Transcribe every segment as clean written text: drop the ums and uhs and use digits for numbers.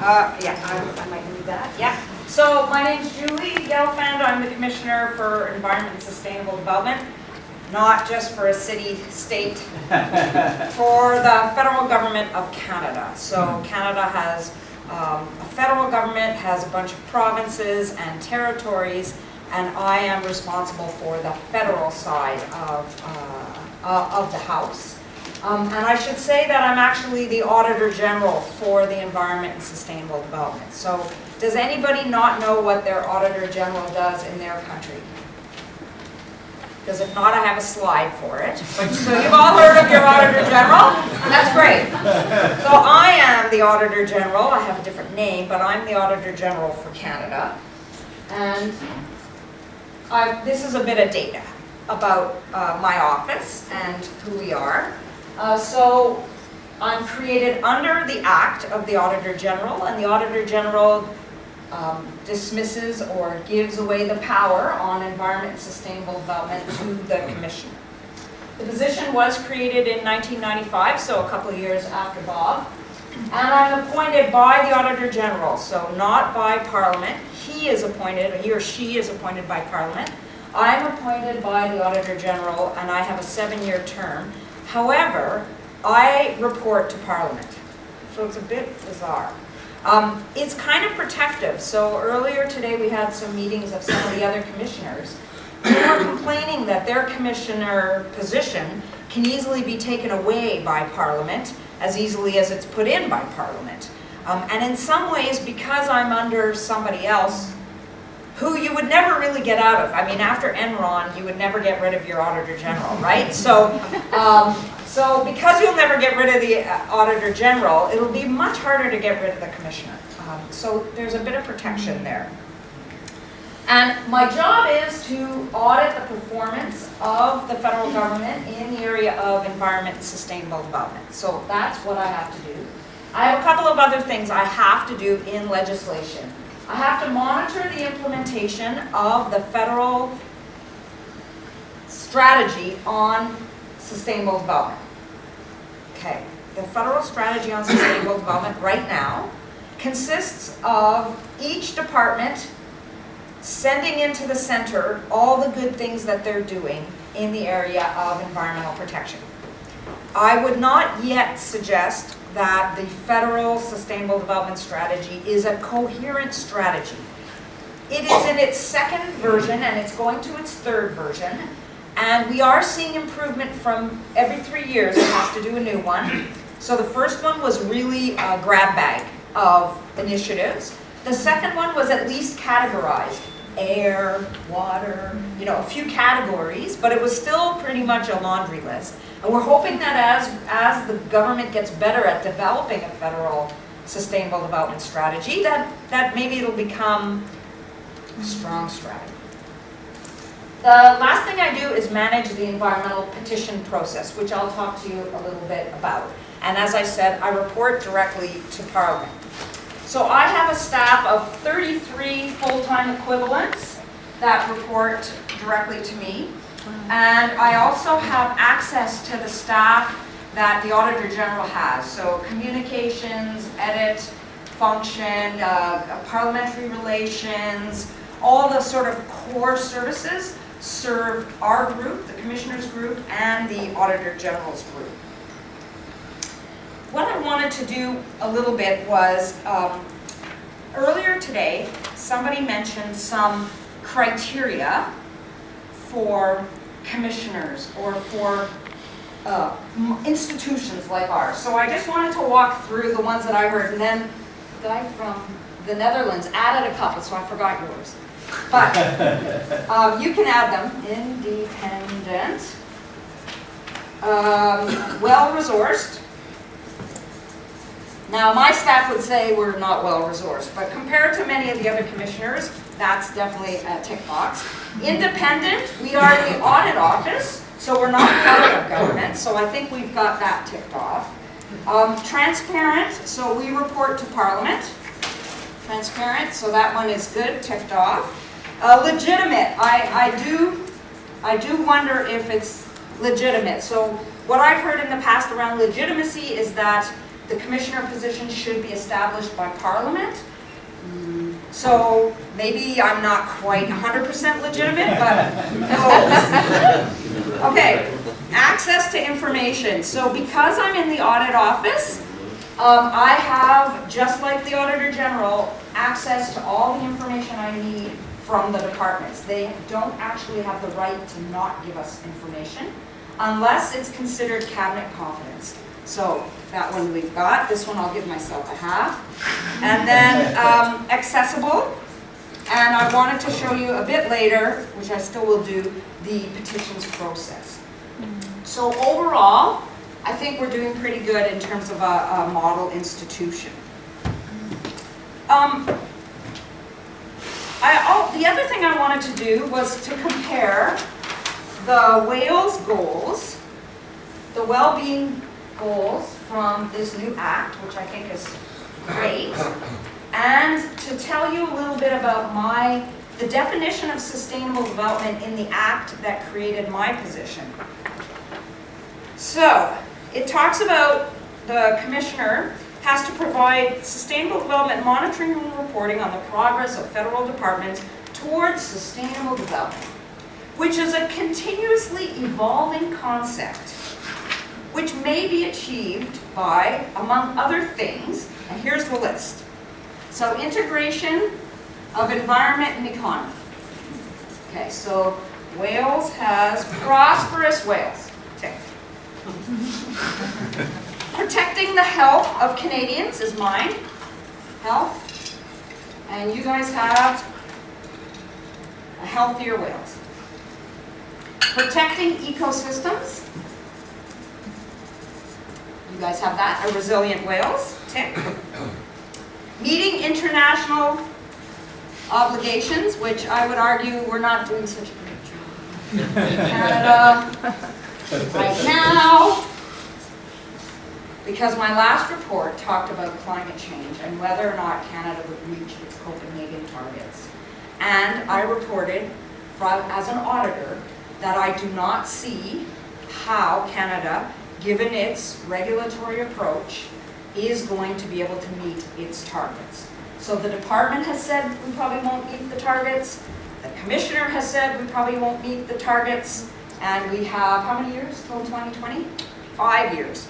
Yeah, I might need that. Yeah. So my name's Julie Gelfand. I'm the Commissioner for Environment and Sustainable Development, not just for a city, state, for the federal government of Canada. So Canada has a federal government, has a bunch of provinces and territories, and I am responsible for the federal side of the House. And I should say that I'm actually the Auditor General for the Environment and Sustainable Development. So does anybody not know what their Auditor General does in their country? Because if not, I have a slide for it. But, so you've all heard of your Auditor General? That's great. So I am the Auditor General. I have a different name, but I'm the Auditor General for Canada. And this is a bit of data about my office and who we are. So I'm created under the Act of the Auditor General, and the Auditor General dismisses or gives away the power on environment and sustainable development to the Commissioner. The position was created in 1995, so a couple of years after Bob, and I'm appointed by the Auditor General, so not by Parliament. He is appointed, he or she is appointed by Parliament. I'm appointed by the Auditor General, and I have a 7-year term. However, I report to Parliament, so it's a bit bizarre. It's kind of protective. So earlier today we had some meetings of some of the other commissioners who were complaining that their commissioner position can easily be taken away by Parliament as easily as it's put in by Parliament. And in some ways, because I'm under somebody else who you would never really get out of. I mean, after Enron, you would never get rid of your Auditor General, right? So, so because you'll never get rid of the Auditor General, it'll be much harder to get rid of the Commissioner. So there's a bit of protection there. And my job is to audit the performance of the federal government in the area of environment and sustainable development. So that's what I have to do. I have a couple of other things I have to do in legislation. I have to monitor the implementation of the federal strategy on sustainable development. Okay, the federal strategy on sustainable development right now consists of each department sending into the center all the good things that they're doing in the area of environmental protection. I would not yet suggest that the federal sustainable development strategy is a coherent strategy. It is in its second version and it's going to its third version. And we are seeing improvement from every 3 years. It has to do a new one. So the first one was really a grab bag of initiatives. The second one was at least categorized. Air, water, a few categories, but it was still pretty much a laundry list. And we're hoping that as the government gets better at developing a federal sustainable development strategy, that maybe it'll become a strong strategy. The last thing I do is manage the environmental petition process, which I'll talk to you a little bit about. And as I said, I report directly to Parliament. So I have a staff of 33 full-time equivalents that report directly to me. And I also have access to the staff that the Auditor General has. So communications, edit, function, parliamentary relations, all the sort of core services serve our group, the Commissioners group, and the Auditor General's group. What I wanted to do a little bit was, earlier today, somebody mentioned some criteria for commissioners or for institutions like ours. So I just wanted to walk through the ones that I heard, and then the guy from the Netherlands added a couple, so I forgot yours. But you can add them. Independent, well-resourced. Now, my staff would say we're not well-resourced, but compared to many of the other commissioners, that's definitely a tick box. Independent, we are the audit office, so we're not part of government, so I think we've got that ticked off. Transparent, so we report to Parliament. Transparent, so that one is good, ticked off. Legitimate, I do wonder if it's legitimate. So what I've heard in the past around legitimacy is that the commissioner position should be established by Parliament. So maybe I'm not quite 100% legitimate, but close. Okay, access to information. So because I'm in the audit office, I have, just like the Auditor General, access to all the information I need from the departments. They don't actually have the right to not give us information unless it's considered cabinet confidence. So that one we've got. This one I'll give myself a half. And then accessible. And I wanted to show you a bit later, which I still will do, the petitions process. So overall, I think we're doing pretty good in terms of a model institution. The other thing I wanted to do was to compare the Wales goals, the well-being goals from this new act, which I think is great, and to tell you a little bit about the definition of sustainable development in the act that created my position. So, it talks about the commissioner has to provide sustainable development monitoring and reporting on the progress of federal departments towards sustainable development, which is a continuously evolving concept, which may be achieved by, among other things, and here's the list. So integration of environment and economy. Okay, so Wales has prosperous Wales. Tick. Protecting the health of Canadians is mine. Health. And you guys have a healthier Wales. Protecting ecosystems. You guys have that. A resilient Wales. Tick. Meeting international obligations, which I would argue we're not doing such a great job. Canada, right now, because my last report talked about climate change and whether or not Canada would reach its Copenhagen targets. And I reported, as an auditor, that I do not see how Canada, given its regulatory approach, is going to be able to meet its targets. So the department has said we probably won't meet the targets. The commissioner has said we probably won't meet the targets. And we have, how many years till 2020? 5 years.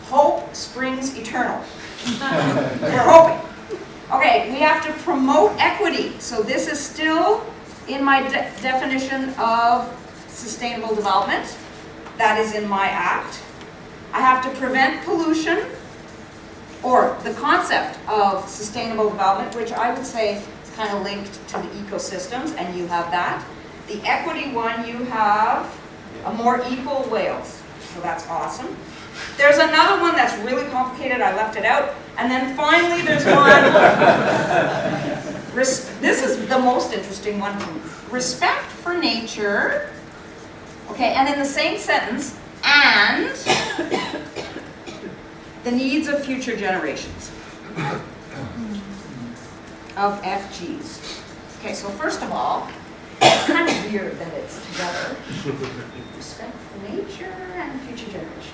Hope springs eternal. We're hoping. Okay, we have to promote equity. So this is still in my definition of sustainable development. That is in my act. I have to prevent pollution, or the concept of sustainable development, which I would say is kind of linked to the ecosystems, and you have that. The equity one, you have a more equal Wales. So that's awesome. There's another one that's really complicated. I left it out. And then finally, there's one. This is the most interesting one to me. Respect for nature. Okay, and in the same sentence, and the needs of future generations. Of FGs. Okay, so first of all, it's kind of weird that it's together. Respect for nature and future generations.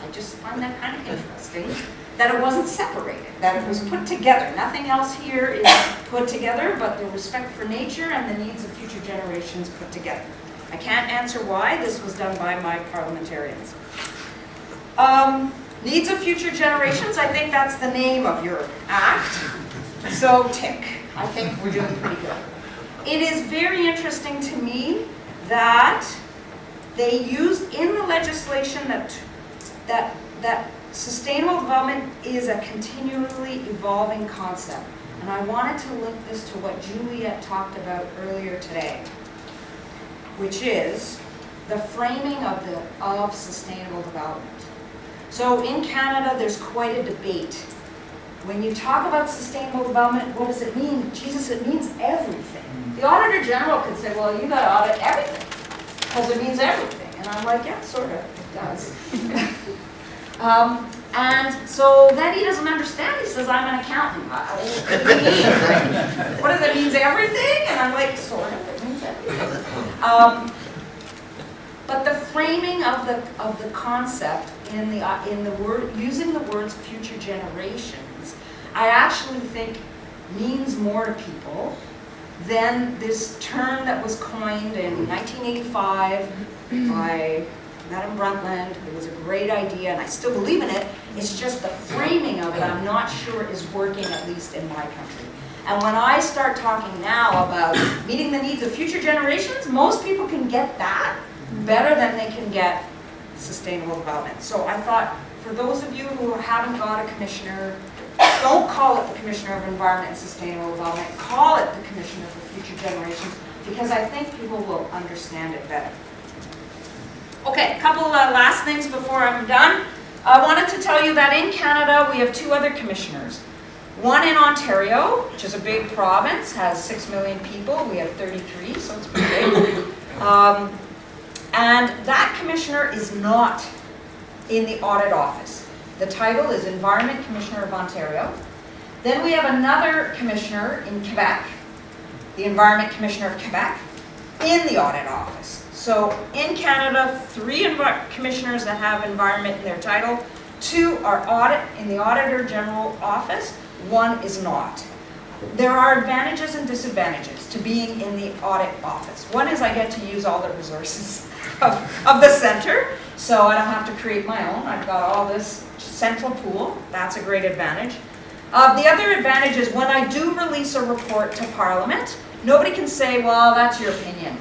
I just find that kind of interesting, that it wasn't separated, that it was put together. Nothing else here is put together, but the respect for nature and the needs of future generations put together. I can't answer why. This was done by my parliamentarians. Needs of future generations, I think that's the name of your act. So tick. I think we're doing pretty good. It is very interesting to me that they used in the legislation that sustainable development is a continually evolving concept. And I wanted to link this to what Juliet talked about earlier today, which is the framing of sustainable development. So in Canada, there's quite a debate. When you talk about sustainable development, what does it mean? Jesus, it means everything. The Auditor General could say, well, you got to audit everything, because it means everything. And I'm like, yeah, sort of, it does. And so then he doesn't understand. He says, I'm an accountant. What does it mean, everything? And I'm like, sort of, it means everything. But the framing of the concept in the word, using the words future generations, I actually think means more to people than this term that was coined in 1985 by Madam Brundtland. It was a great idea, and I still believe in it. It's just the framing of it I'm not sure is working, at least in my country. And when I start talking now about meeting the needs of future generations, most people can get that better than they can get sustainable development. So I thought, for those of you who haven't got a commissioner, don't call it the Commissioner of Environment and Sustainable Development, call it the Commissioner for Future Generations, because I think people will understand it better. Okay, a couple last things before I'm done. I wanted to tell you that in Canada we have two other commissioners. One in Ontario, which is a big province, has 6 million people. We have 33, so it's pretty big. And that commissioner is not in the audit office. The title is Environment Commissioner of Ontario. Then we have another commissioner in Quebec, the Environment Commissioner of Quebec, in the audit office. So in Canada, 3 commissioners that have environment in their title, 2 are in the Auditor General office, 1 is not. There are advantages and disadvantages to being in the audit office. One is I get to use all the resources of the center, so I don't have to create my own. I've got all this central pool. That's a great advantage. The other advantage is when I do release a report to Parliament, nobody can say, well, that's your opinion.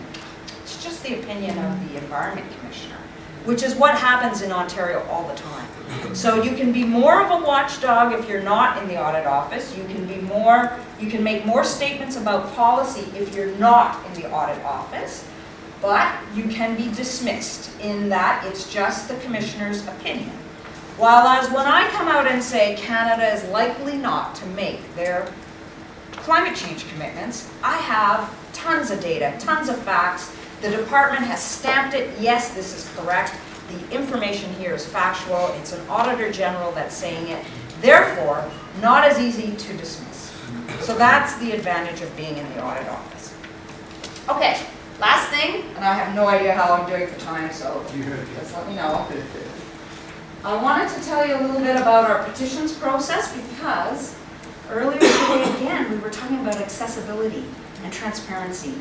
It's just the opinion of the Environment Commissioner, which is what happens in Ontario all the time. So you can be more of a watchdog if you're not in the audit office. You can make more statements about policy if you're not in the audit office, but you can be dismissed in that it's just the Commissioner's opinion. Whereas when I come out and say Canada is likely not to make their climate change commitments, I have tons of data, tons of facts. The department has stamped it, yes, this is correct. The information here is factual. It's an Auditor General that's saying it. Therefore, not as easy to dismiss. So that's the advantage of being in the audit office. Okay, last thing, and I have no idea how I'm doing for time, so just let me know. I wanted to tell you a little bit about our petitions process because earlier today, again, we were talking about accessibility and transparency.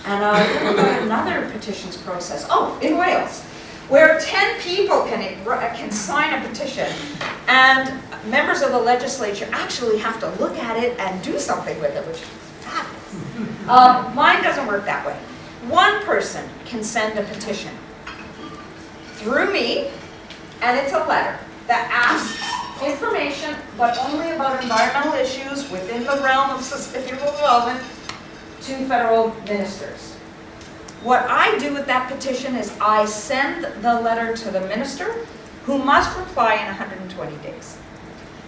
And we've got another petitions process, in Wales, where 10 people can sign a petition, and members of the legislature actually have to look at it and do something with it, which is fabulous. Mine doesn't work that way. One person can send a petition through me, and it's a letter that asks information, but only about environmental issues within the realm of sustainable development to federal ministers. What I do with that petition is I send the letter to the minister, who must reply in 120 days.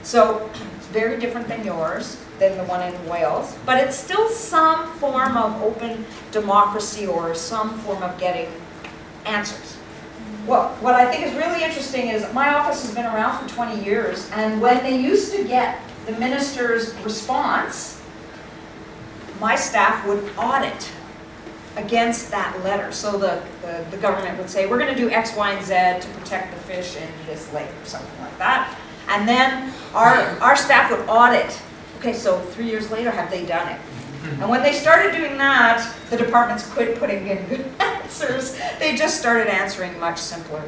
So it's very different than yours, than the one in Wales, but it's still some form of open democracy or some form of getting answers. Well, what I think is really interesting is my office has been around for 20 years, and when they used to get the minister's response, my staff would audit against that letter. So the government would say, we're going to do X, Y, and Z to protect the fish in this lake or something like that. And then our staff would audit. Okay, so 3 years later, have they done it? And when they started doing that, the departments quit putting in good answers. They just started answering much simpler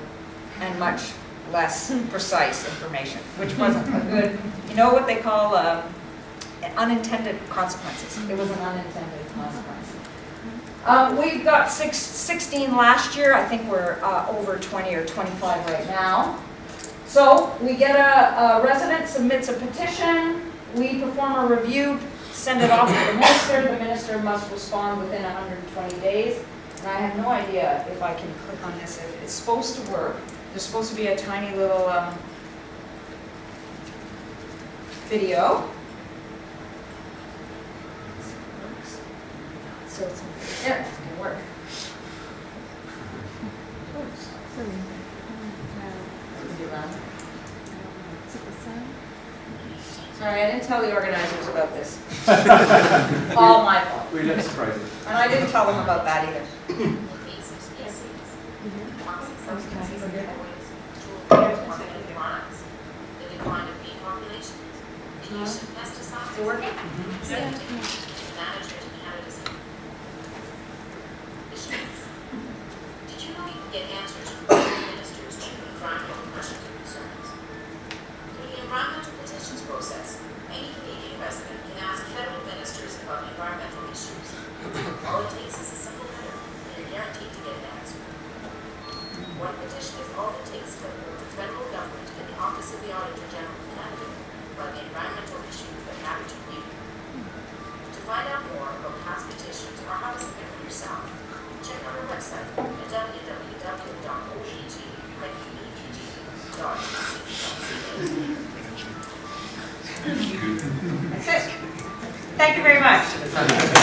and much less precise information, which wasn't a good, you know what they call unintended consequences. It was an unintended consequence. We've got 16 last year. I think we're over 20 or 25 right now. So we get a resident submits a petition, we perform a review, send it off to the minister. The minister must respond within 120 days. And I have no idea if I can click on this, if it's supposed to work. There's supposed to be a tiny little video. So it's there, it's going to work. Sorry, I didn't tell the organizers about this. All my fault. We didn't surprise you. And I didn't tell them about that either. use of pesticides, Is it working? management of cannabis issues. Did you know you can get answers from ministers to environmental questions and concerns? Through the environmental petitions process, any Canadian resident can ask federal ministers about environmental issues. All it takes is a simple letter, and you're guaranteed to get an answer. One petition is all it takes to move the federal government and the Office of the Auditor General of Canada about the environmental issues that matter to you. To find out more about past petitions or how to submit them yourself, check out our website at www.ogg.ca. That's it. Thank you very much.